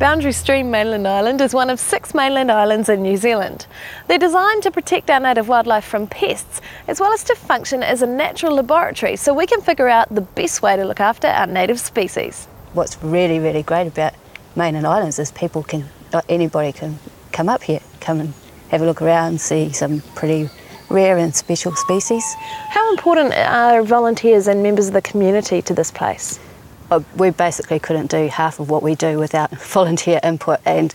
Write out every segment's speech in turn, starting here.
Boundary Stream Mainland Island is one of 6 mainland islands in New Zealand. They're designed to protect our native wildlife from pests, as well as to function as a natural laboratory so we can figure out the best way to look after our native species. What's really, really great about Mainland Islands is anybody can come up here, come and have a look around, see some pretty rare and special species. How important are volunteers and members of the community to this place? We basically couldn't do half of what we do without volunteer input, and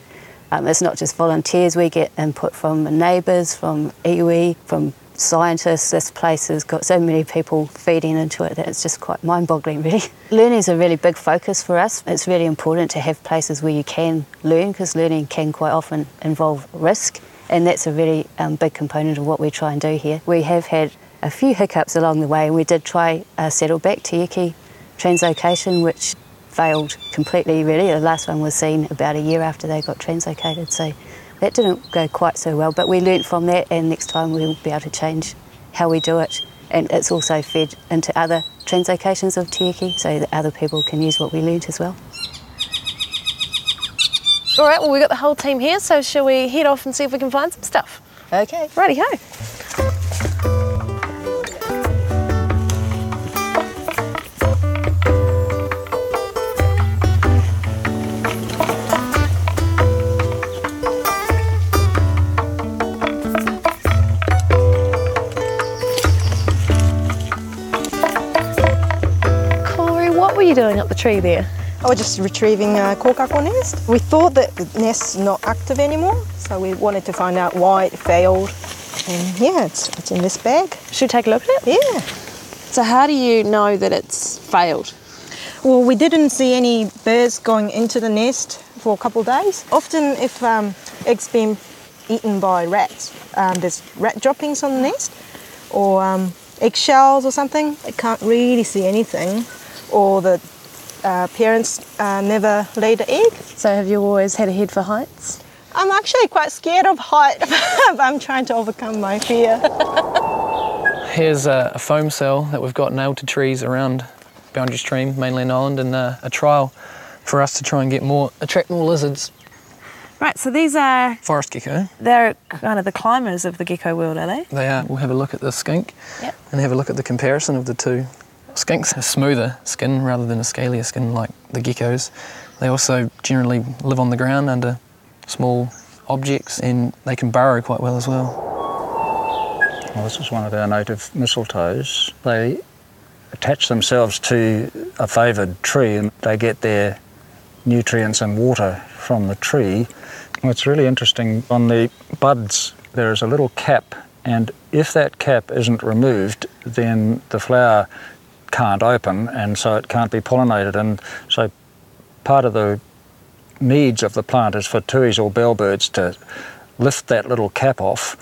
it's not just volunteers, we get input from neighbours, from iwi, from scientists. This place has got so many people feeding into it that it's just quite mind-boggling, really. Learning is a really big focus for us. It's really important to have places where you can learn, because learning can quite often involve risk, and that's a really big component of what we try and do here. We have had a few hiccups along the way, and we did try settle back Tiaki translocation, which failed completely, really. The last one was seen about a year after they got translocated, so that didn't go quite so well, but we learnt from that, and next time we'll be able to change how we do it. And it's also fed into other translocations of Tiaki so that other people can use what we learnt as well. All right, well, we've got the whole team here, so shall we head off and see if we can find some stuff? Okay. Righty-ho. What were you doing up the tree there? I was just retrieving a kōkako nest. We thought that the nest's not active anymore, so we wanted to find out why it failed. And yeah, it's in this bag. Should we take a look at it? Yeah. So how do you know that it's failed? Well, we didn't see any birds going into the nest for a couple of days. Often if eggs been eaten by rats, there's rat droppings on the nest, or eggshells or something. They can't really see anything, or the parents never laid an egg. So have you always had a head for heights? I'm actually quite scared of height, but I'm trying to overcome my fear. Here's a foam cell that we've got nailed to trees around Boundary Stream, Mainland Island, and a trial for us to try and attract more lizards. Right, so these are... Forest gecko. They're kind of the climbers of the gecko world, are they? They are. We'll have a look at the skink and have a look at the comparison of the two. Skinks have smoother skin rather than a scalier skin like the geckos. They also generally live on the ground under small objects, and they can burrow quite well as well. Well, this is one of our native mistletoes. They attach themselves to a favoured tree and they get their nutrients and water from the tree. What's really interesting, on the buds there is a little cap, and if that cap isn't removed, then the flower can't open, and so it can't be pollinated. And so part of the needs of the plant is for tuis or bellbirds to lift that little cap off,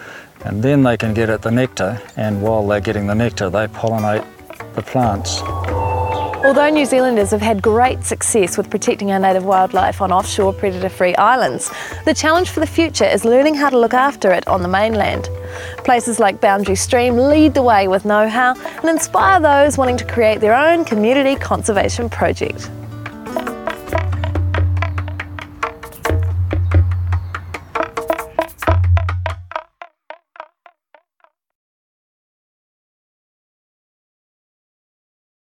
and then they can get at the nectar, and while they're getting the nectar they pollinate the plants. Although New Zealanders have had great success with protecting our native wildlife on offshore predator-free islands, the challenge for the future is learning how to look after it on the mainland. Places like Boundary Stream lead the way with know-how and inspire those wanting to create their own community conservation project.